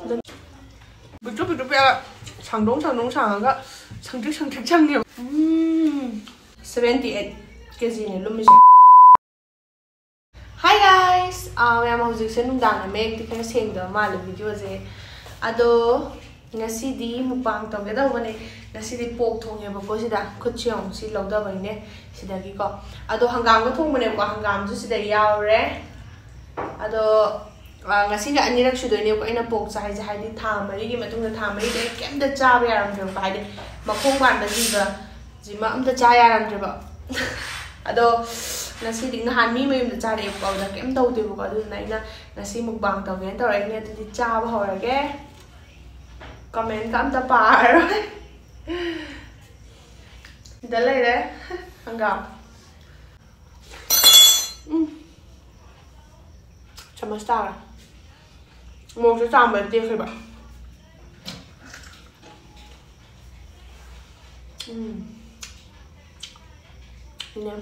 비좁비좁 장동 장아가 상득 장해요. 78 kg네 룸이지. Hi guys, I'm hojikse nungdang make the kind sengda mal video je. Ado ngasidi mukbang tawgeda bane ngasidi pork thonge ba ko sida khuchiong si lawda bane sida gi ko. Ado hangam ko thong bane ko hangam ju sida yaure. Ado ngasi ga anirak sudoi ne ko ina pork chai je haidi tha mari gi matung tha mari de kemda cha ba yaram de ba haidi makhong ban da jima amda cha yaram de ba. Ado nasi ding nahan mi mayum da cha de ko da kem tau de ko du na ina nasi mukbang taw gen taw ai ne ti cha ba ho ra ge comment kam ta pa rồi da lai de hangam chama star mo se sam ba de ke ba nem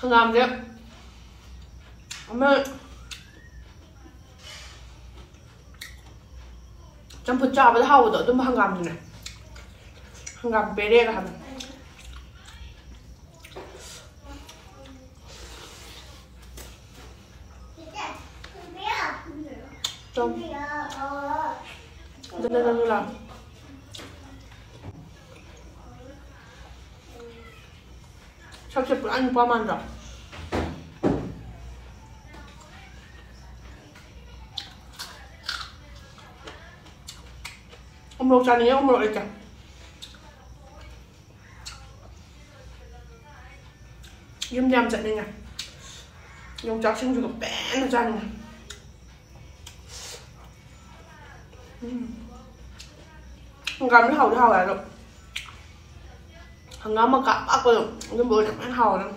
hangam dia ama campur cha ba hao da dum hangam ni hangam bere ka ha Dala. Sakit pelan paman dah. Umur cani umur itu. Jam cani ni. Yang cacing juga pen cani. Hangam nó hầu lại rồi. Hangam mà cặp ác rồi, cái bữa này ăn hầu lắm.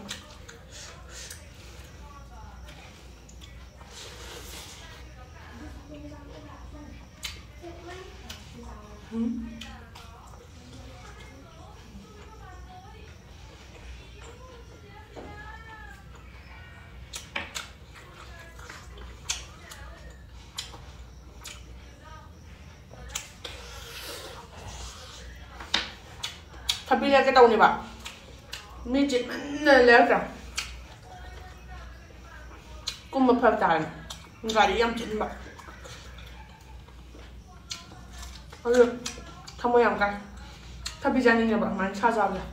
Tapi lihat cái tàu này bạn, mi chết mình léo cả, cũng một phần tài, gà đi ăn chín bạn, được, không có làm cái, tapi jangan ini bạn, main saja lah.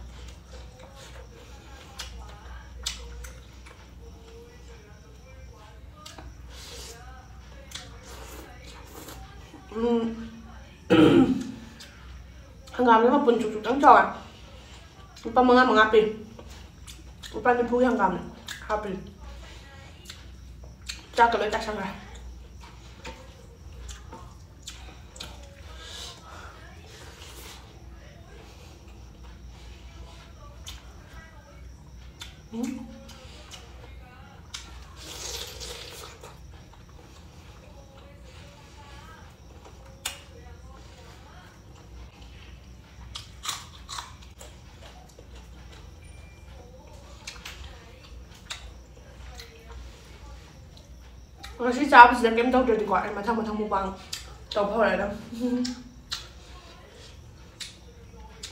Hangam ni mapun cucuk tang cawan. Upa mengapi. Upa ni pui hangam ni. Happy. Cak kalau tak sangat. Ngasi cháo bây giờ kem tàu được thì gọi mà thằng mukbang tàu phở này đâu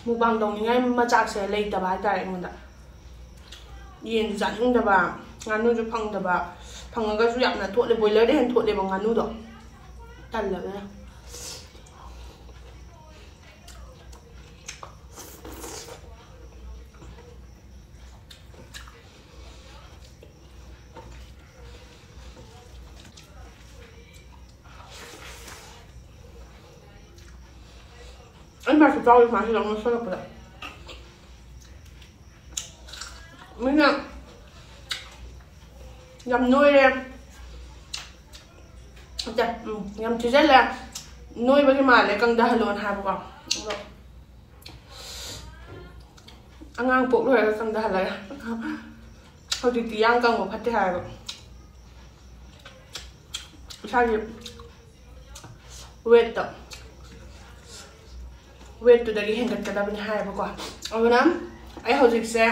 mukbang tàu ngay mà chắc sẽ lấy tập hai cái mình đã yên dẫn được bà ngăn nuôi cho phăng được bà phăng cái số dặm là thuốc để bồi lấy để hình thuốc để bằng ngăn nuôi được tan là đấy. Anh mà rau thì phải lòng nó sôi rồi. Mình nhầm nuôi em. Nhầm chỉ rất là nuôi với cái mà lại càng đa luôn hai bọc. Ăn ăn bộ rồi càng đa lại. Thôi thì ăn càng một phát hai rồi. ꯏꯁꯥꯒꯤ ꯋꯦꯠꯇꯨꯗꯒꯤ ꯍꯦꯟꯒꯠꯀꯗꯕꯅꯤ ꯍꯥꯏꯌꯦꯕꯀꯣ ꯑꯗꯨꯅ ꯑꯩ ꯍꯧꯖꯤꯛꯁꯦ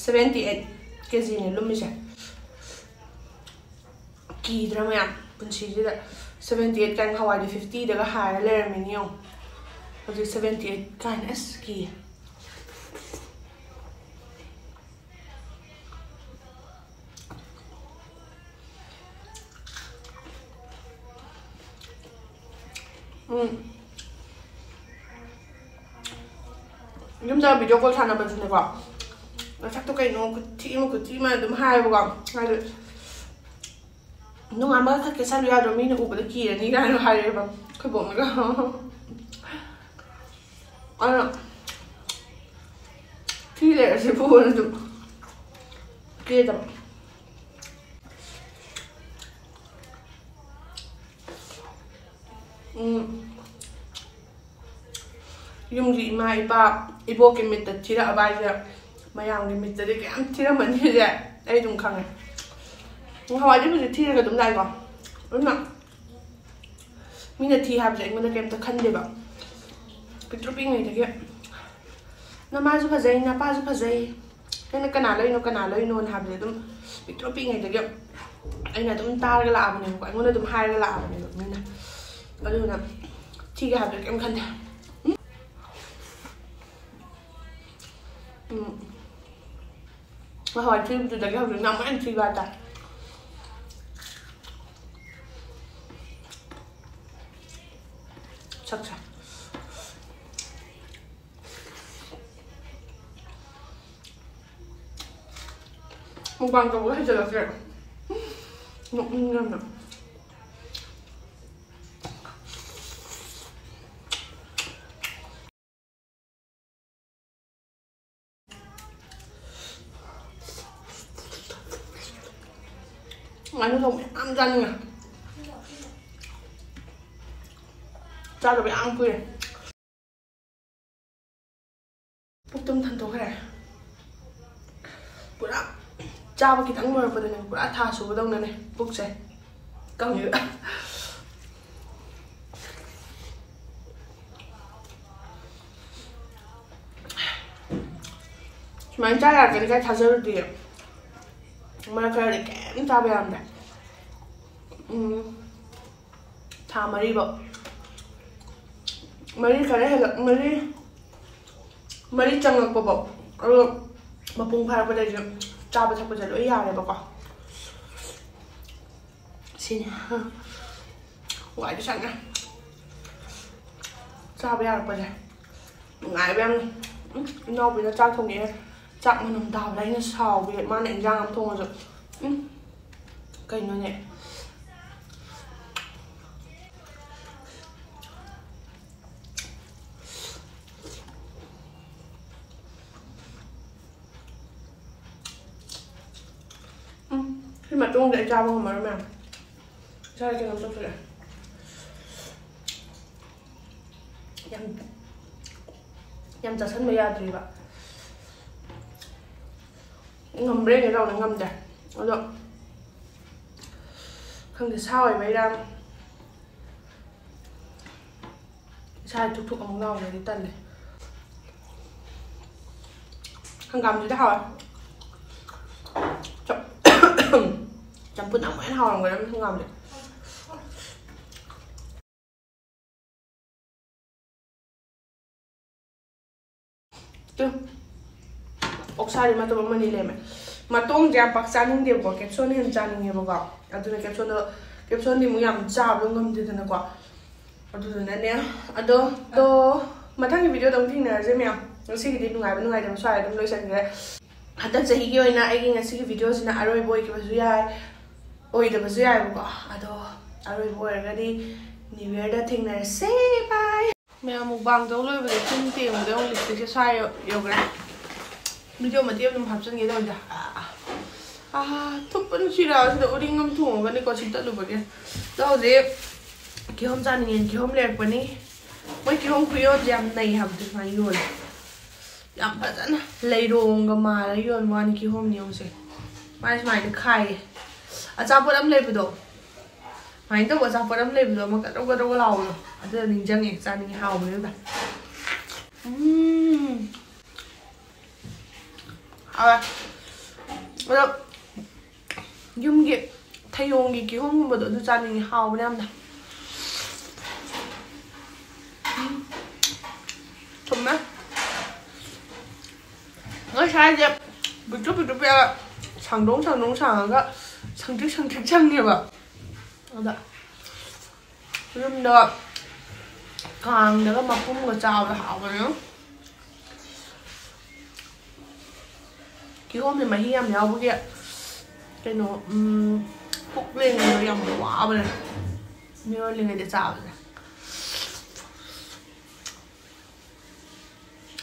78 kgꯅꯦ ꯂꯨꯝꯃꯤꯁꯦ ꯀꯤꯗ꯭ꯔꯥ ꯃꯌꯥꯝ ꯄꯨꯟꯁꯤꯁꯤꯗ 78 ꯀꯥꯏꯅ ꯍꯋꯥꯏꯗꯤ 50ꯗꯒ ꯍꯥꯏꯔ ꯂꯩꯔꯝꯃꯤꯅꯤ ꯌꯦꯡꯉꯣ ꯍꯧꯖꯤꯛ 78 ꯀꯥꯏꯅ ꯑꯁ ꯀꯤꯌꯦ ꯌꯨꯝꯗ ꯚꯤꯗꯤꯑꯣ ꯀꯣꯜ ꯁꯥꯟꯅꯕꯁꯤꯅꯦꯀꯣ ꯅꯁꯛꯇꯣ ꯀꯩꯅꯣ ꯈꯨꯊꯤ ꯑꯃ ꯑꯗꯨꯝ ꯍꯥꯏꯌꯦꯕꯀꯣ ꯍꯥꯏꯗꯤ ꯅꯣꯡꯉꯥꯟꯕꯒ ꯈꯠꯀꯦ ꯁꯥꯜꯂꯨ ꯌꯥꯗ꯭ꯔꯣ ꯃꯤꯅ ꯎꯕꯗ ꯀꯤꯔꯅꯤ ꯀꯥꯏꯅ ꯍꯥꯏꯔꯦꯕ ꯑꯩꯈꯣꯏ ꯕꯣꯛꯅꯒ ꯑꯗꯨꯅ ꯊꯤ ꯂꯩꯔꯁꯤ ꯐꯨꯕꯅ ꯑꯗꯨꯝ ꯀꯦꯗꯕ ꯌꯨꯝꯒꯤ ꯏꯃꯥ ꯏꯄꯥ ꯏꯕꯣꯛꯀꯤ ꯃꯤꯠꯇ ꯊꯤꯔꯛꯑꯕ ꯍꯥꯏꯁꯦ ꯃꯌꯥꯝꯒꯤ ꯃꯤꯠꯇꯗꯤ ꯀꯌꯥꯝ ꯊꯤꯔꯝꯃꯅꯤꯁꯦ ꯑꯩ ꯑꯗꯨꯝ ꯈꯪꯉꯦ ꯍꯋꯥꯏꯗꯤ ꯍꯧꯖꯤꯛ ꯊꯤꯔꯒ ꯑꯗꯨꯝ ꯂꯥꯛꯏꯀꯣ ꯑꯗꯨꯅ ꯃꯤꯅ ꯊꯤ ꯍꯥꯏꯕꯁꯦ ꯑꯩꯉꯣꯟꯗ ꯀꯩꯝꯇ ꯈꯟꯗꯦꯕ ꯄꯤꯛꯇ꯭ꯔꯨ ꯄꯤꯛꯉꯩꯗꯒꯤ ꯅꯃꯥꯁꯨ ꯐꯖꯩ ꯅꯄꯥꯁꯨ ꯐꯖꯩ ꯅꯪꯅ ꯀꯅꯥ ꯂꯣꯏꯅꯣꯅ ꯍꯥꯏꯕꯁꯦ ꯑꯗꯨꯝ ꯄꯤꯛꯇ꯭ꯔꯨ ꯄꯤꯛꯉꯩꯗꯒꯤ ꯑꯩꯅ ꯑꯗꯨꯝ ꯇꯥꯔꯒ ꯂꯥꯛꯑꯕꯅꯦꯕꯀꯣ ꯑꯩꯉꯣꯟꯗ ꯑꯗꯨꯝ ꯍꯥꯏꯔꯒ ꯂꯥꯛꯑꯕꯅꯦꯕ ꯃꯤꯅ ꯑꯗꯨꯅ ꯊꯤꯒꯦ ꯍꯥꯏꯕꯗꯣ ꯀꯩꯝ ꯈꯟꯗꯦ ꯍꯋꯥꯏ ꯊꯤꯕꯗꯨꯗꯒꯤ ꯍꯧꯖꯤꯛ ꯌꯥꯝ ꯍꯦꯟꯅ ꯊꯤꯕ ꯍꯥꯏꯇꯥꯔꯦ ꯁꯛꯁꯦ ꯃꯨꯛꯕꯥꯡ ꯇꯧꯕꯒ ꯍꯩꯖꯤꯜꯂꯛꯇ꯭ꯔꯦ ꯅꯣꯛꯅꯤꯡꯉꯝꯅ ꯉꯥꯅꯨ ꯊꯣꯡꯕ ꯌꯥꯝ ꯆꯥꯅꯤꯡꯉꯦ ꯆꯥꯗꯕ ꯌꯥꯝ ꯀꯨꯏꯔꯦ ꯄꯨꯛꯇꯨꯝ ꯊꯟꯗꯣꯛꯈ꯭ꯔꯦ ꯄꯨꯔꯥ ꯆꯥꯕ ꯈꯤꯇꯪ ꯂꯣꯏꯔꯛꯄꯗꯅꯦ ꯄꯨꯔꯥ ꯊꯥ ꯁꯨꯕꯗꯧꯅꯅꯦ ꯄꯨꯛꯁꯦ ꯀꯪꯉꯦꯕ ꯁꯨꯃꯥꯏꯅ ꯆꯥ ꯌꯥꯔꯛꯀꯅꯤ ꯀꯥꯏ ꯊꯥꯖꯔꯨꯗꯦ ꯃꯔꯛ ꯈꯔꯗꯤ ꯀꯩꯝ ꯆꯥꯕ ꯌꯥꯔꯝꯗꯦ ꯊꯥ 4ꯐꯥꯎ 4 ꯈꯔ ꯍꯦꯜꯂꯛ 4 ꯆꯪꯉꯛꯄꯐꯥꯎ ꯑꯗꯨꯒ ꯃꯄꯨꯡ ꯐꯥꯔꯛꯄꯗꯩꯁꯨ ꯆꯥꯕ ꯊꯛꯄꯁꯦ ꯂꯣꯏ ꯌꯥꯔꯦꯕꯀꯣ ꯁꯤꯅꯦ ꯋꯥꯏꯗꯤ ꯁꯪꯉꯦ ꯆꯥꯕ ꯌꯥꯔꯛꯄꯁꯦ ꯅꯨꯡꯉꯥꯏꯕ ꯌꯥꯝꯅ ꯏꯅꯥꯎꯄꯤꯅ ꯆꯥꯛ ꯊꯣꯡꯉꯛꯑꯦ ꯆꯥꯛ ꯃꯅꯝ ꯇꯥꯕꯗ ꯑꯩꯅ ꯁꯥꯎꯕꯤ ꯃꯥꯅ ꯏꯟꯖꯥꯡ ꯑꯃ ꯊꯣꯡꯉꯁꯨ ꯀꯩꯅꯣꯅꯦ ꯁꯤ ꯃꯇꯨꯡꯗ ꯑꯩ ꯆꯥꯕ ꯉꯝꯃꯔꯣꯏ ꯃꯌꯥꯝ ꯏꯁꯥꯗ ꯀꯩꯅꯣꯝ ꯇꯧꯁꯤꯜꯂꯦ ꯌꯥꯝ ꯆꯥꯁꯟꯕ ꯌꯥꯗ꯭ꯔꯤꯕ ꯉꯝꯕ꯭ꯔꯦꯅ ꯇꯧꯅ ꯉꯝꯗꯦ ꯑꯗꯣ ꯈꯪꯗꯦ ꯁꯥ ꯑꯣꯏꯕꯩꯔꯥ ꯏꯁꯥꯗ ꯊꯨꯛ ꯑꯃꯨꯛ ꯂꯥꯎꯕꯗꯤ ꯇꯜꯂꯦ ꯍꯪꯒꯥꯝꯁꯤꯗ ꯍꯥꯎꯋꯦ ꯆꯝꯐꯨꯠ ꯑꯃꯨꯛ ꯍꯦꯟꯅ ꯍꯥꯎꯔꯝꯒꯗꯕꯅꯤ ꯍꯪꯒꯥꯝꯁꯦ ꯑꯣꯛꯁꯥꯗꯤ ꯃꯇꯨꯝ ꯑꯃꯅꯤ ꯂꯦꯝꯃꯦ ꯃꯇꯣꯡꯁꯦ ꯌꯥꯝ ꯄꯥꯛ ꯆꯥꯅꯤꯡꯗꯦꯕꯀꯣ ꯀꯦꯞꯁꯣꯟ ꯍꯦꯟꯅ ꯆꯥꯅꯤꯡꯉꯦꯕꯀꯣ ꯑꯗꯨꯅ ꯀꯦꯞꯁꯣꯟꯗꯤ ꯑꯃꯨꯛ ꯌꯥꯝ ꯆꯥꯕꯗꯣ ꯉꯝꯗꯦꯗꯅꯀꯣ ꯑꯗꯨꯗꯨꯅꯅꯦ ꯑꯗꯣ ꯃꯊꯪꯒꯤ ꯚꯤꯗꯤꯑꯣꯗ ꯑꯃꯨꯛ ꯊꯦꯡꯅꯔꯁꯦ ꯃꯌꯥꯝ ꯉꯁꯤꯒꯤꯗꯤ ꯅꯨꯡꯉꯥꯏꯕ ꯅꯨꯡꯉꯥꯏꯇꯕ ꯁ꯭ꯋꯥꯏꯗ ꯑꯗꯨꯝ ꯂꯣꯏꯁꯟꯈ꯭ꯔꯦ ꯍꯟꯗꯛ ꯆꯍꯤꯒꯤ ꯑꯣꯏꯅ ꯑꯩꯒꯤ ꯉꯁꯤꯒꯤ ꯚꯤꯗꯤꯑꯣꯁꯤꯅ ꯑꯔꯣꯏꯕ ꯑꯣꯏꯈꯤꯕꯁꯨ ꯌꯥꯏ ꯑꯣꯏꯗꯕꯁꯨ ꯌꯥꯏꯕꯀꯣ ꯑꯗꯣ ꯑꯔꯣꯏꯕ ꯑꯣꯏꯔꯒꯗꯤ ꯅ꯭ꯌꯨ ꯌꯔꯗ ꯊꯦꯡꯅꯔꯁꯦ ꯕꯥꯏ ꯃꯌꯥꯝ ꯃꯨꯛꯕꯥꯡ ꯇꯧ ꯂꯣꯏꯕꯗ ꯆꯤꯟ ꯇꯦꯡꯕꯗ ꯑꯃꯨꯛ ꯂꯤꯞꯁꯇꯤꯛꯁꯦ ꯁ꯭ꯋꯥꯏ ꯌꯧꯈ꯭ꯔꯦ ꯚꯤꯗꯤꯑꯣ ꯃꯇꯦꯛ ꯑꯗꯨꯝ ꯍꯥꯞꯆꯤꯟꯒꯦ ꯇꯧꯕꯗ ꯊꯨꯞꯄ ꯅꯨꯡꯁꯤꯔꯛꯑ ꯁꯤꯗ ꯎꯔꯤꯡ ꯑꯃ ꯊꯣꯡꯉꯒꯅꯤꯀꯣ ꯁꯤ ꯇꯠꯂꯨꯕꯒꯤ ꯑꯗꯣ ꯍꯧꯖꯤꯛ ꯀꯤꯍꯣꯝ ꯆꯥꯅꯤꯡꯉꯦ ꯀꯤꯍꯣꯝ ꯂꯩꯔꯛꯄꯅꯤ ꯃꯣꯏ ꯀꯤꯍꯣꯝ ꯈꯨꯌꯣꯟꯁꯦ ꯌꯥꯝ ꯅꯩ ꯍꯥꯏꯕꯗꯨ ꯁꯨꯃꯥꯏꯅ ꯌꯣꯜꯂꯦ ꯌꯥꯝ ꯐꯖꯅ ꯂꯩꯔꯣꯡꯒ ꯃꯥꯜꯂꯒ ꯌꯣꯟꯕ ꯋꯥꯅꯤ ꯀꯤꯍꯣꯝ ꯌꯣꯡꯁꯦ ꯃꯥꯏ ꯁꯨꯃꯥꯏꯅ ꯈꯥꯏꯌꯦ ꯑꯆꯥꯄꯣꯠ ꯑꯃ ꯂꯩꯕꯗꯣ Mày đâu có sao đâm lên rồi mà cả đâu có lầu rồi. Giờ mình chân nhỉ, sao mình hào nữa vậy. Bây dùng cái thay dùng cái hôm mà tụi tôi ra mình hào với em này. Thơm á. Nó sai đẹp. Một chút về chẳng đúng cái chẳng trước như vậy. Đó. Rum được. Càng được mà không có chào là hảo rồi nữa. Cái hôm thì mà hiểm nhau với kia. Cái nó phúc lên nó dòng quá vậy này. Nhớ lên để chào rồi.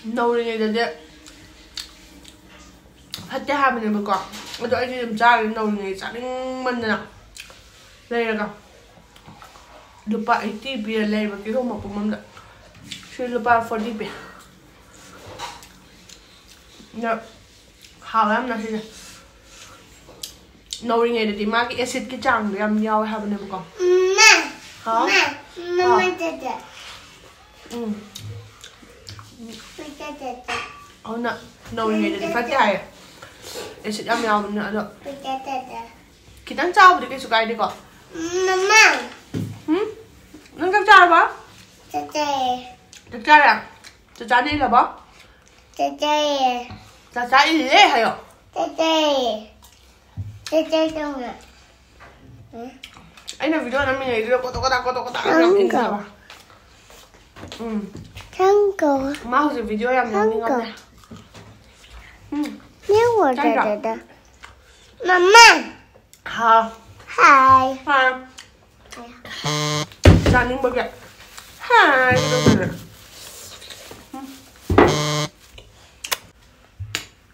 Nấu lên để phát cho hai mình còn tôi anh đi làm cha đến đầu này chắc đến mình nè đây là cả được bảy tí bia lên và cái hôm mà của mình đã chơi được ba phần đi bia nè hào lắm nè thì nấu này để tìm mà cái acid cái trắng để làm nhau hai bên này còn hả nè nấu này để phát chạy acid làm nhau nữa rồi kita chào thì cái số cái đi con mama nâng cấp chào bác Tete chào à chào đi là bác chào đi đấy hay không Tete đâu nè anh là video năm này video có làm gì sao Tango mau rồi video em làm ngon nè nếu mà da mama hả hi chào những bữa kìa hi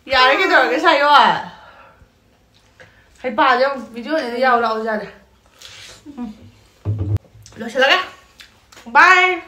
dạ đấy cái đời cái say quá à hay bà chứ video này giàu lâu ra này rồi sẽ là cái bye